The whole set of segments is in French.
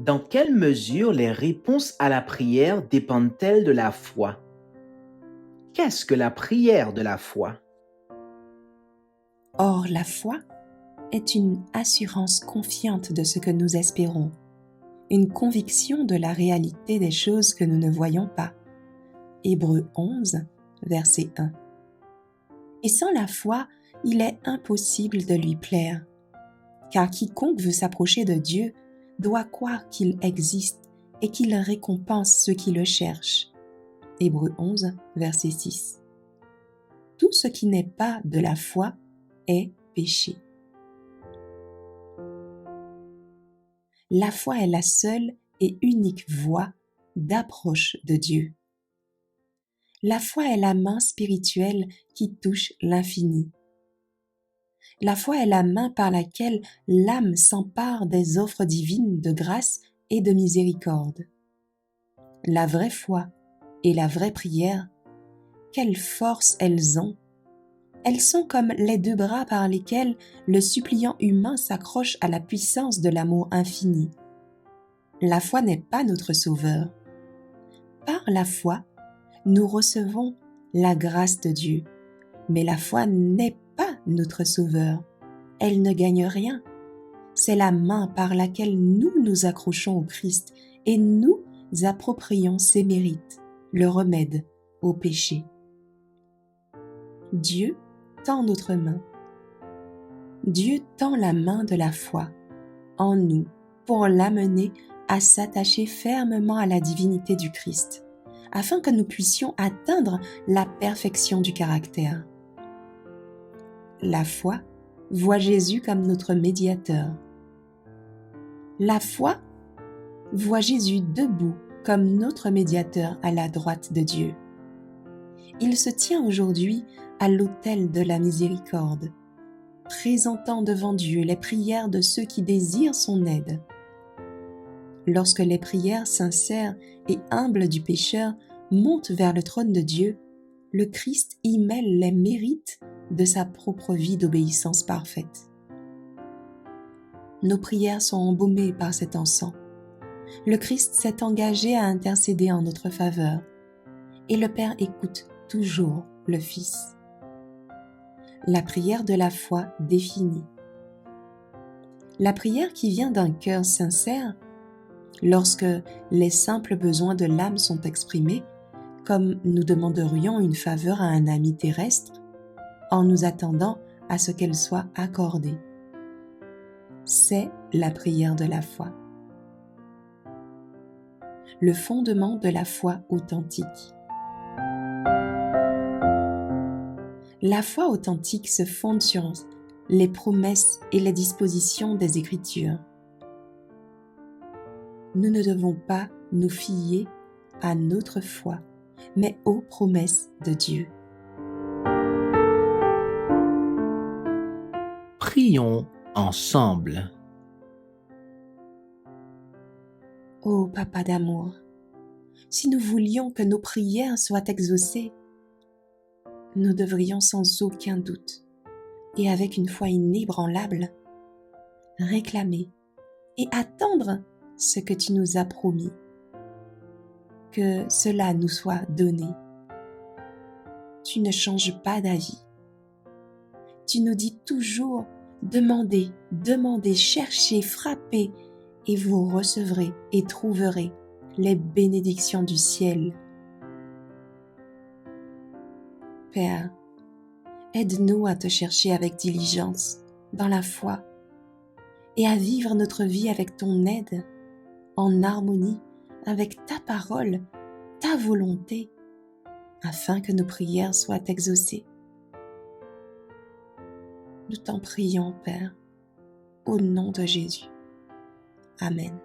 Dans quelle mesure les réponses à la prière dépendent-elles de la foi? Qu'est-ce que la prière de la foi? Or, la foi est une assurance confiante de ce que nous espérons, une conviction de la réalité des choses que nous ne voyons pas. Hébreux 11, verset 1. Et sans la foi, il est impossible de lui plaire, car quiconque veut s'approcher de Dieu doit croire qu'il existe et qu'il récompense ceux qui le cherchent. Hébreux 11, verset 6. Tout ce qui n'est pas de la foi est péché. La foi est la seule et unique voie d'approche de Dieu. La foi est la main spirituelle qui touche l'infini. La foi est la main par laquelle l'âme s'empare des offres divines de grâce et de miséricorde. La vraie foi et la vraie prière, quelle force elles ont! Elles sont comme les deux bras par lesquels le suppliant humain s'accroche à la puissance de l'amour infini. La foi n'est pas notre sauveur. Par la foi, nous recevons la grâce de Dieu, mais la foi n'est pas notre sauveur. Elle ne gagne rien. C'est la main par laquelle nous nous accrochons au Christ et nous approprions ses mérites, le remède au péché. Dieu tend notre main. Dieu tend la main de la foi en nous pour l'amener à s'attacher fermement à la divinité du Christ, afin que nous puissions atteindre la perfection du caractère. La foi voit Jésus comme notre médiateur. La foi voit Jésus debout comme notre médiateur à la droite de Dieu. Il se tient aujourd'hui à l'autel de la miséricorde, présentant devant Dieu les prières de ceux qui désirent son aide. Lorsque les prières sincères et humbles du pécheur montent vers le trône de Dieu, le Christ y mêle les mérites de sa propre vie d'obéissance parfaite. Nos prières sont embaumées par cet encens. Le Christ s'est engagé à intercéder en notre faveur, et le Père écoute toujours le Fils. La prière de la foi définie. La prière qui vient d'un cœur sincère, lorsque les simples besoins de l'âme sont exprimés, comme nous demanderions une faveur à un ami terrestre, en nous attendant à ce qu'elle soit accordée. C'est la prière de la foi. Le fondement de la foi authentique. La foi authentique se fonde sur les promesses et les dispositions des Écritures. Nous ne devons pas nous fier à notre foi, mais aux promesses de Dieu. Prions ensemble. Ô Papa d'amour, si nous voulions que nos prières soient exaucées, nous devrions sans aucun doute et avec une foi inébranlable réclamer et attendre ce que tu nous as promis, que cela nous soit donné. Tu ne changes pas d'avis. Tu nous dis toujours demandez, demandez, cherchez, frappez et vous recevrez et trouverez les bénédictions du ciel. Père, aide-nous à te chercher avec diligence, dans la foi, et à vivre notre vie avec ton aide, en harmonie avec ta parole, ta volonté, afin que nos prières soient exaucées. Nous t'en prions, Père, au nom de Jésus. Amen.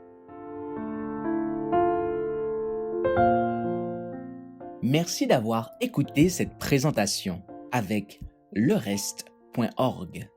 Merci d'avoir écouté cette présentation avec lereste.org.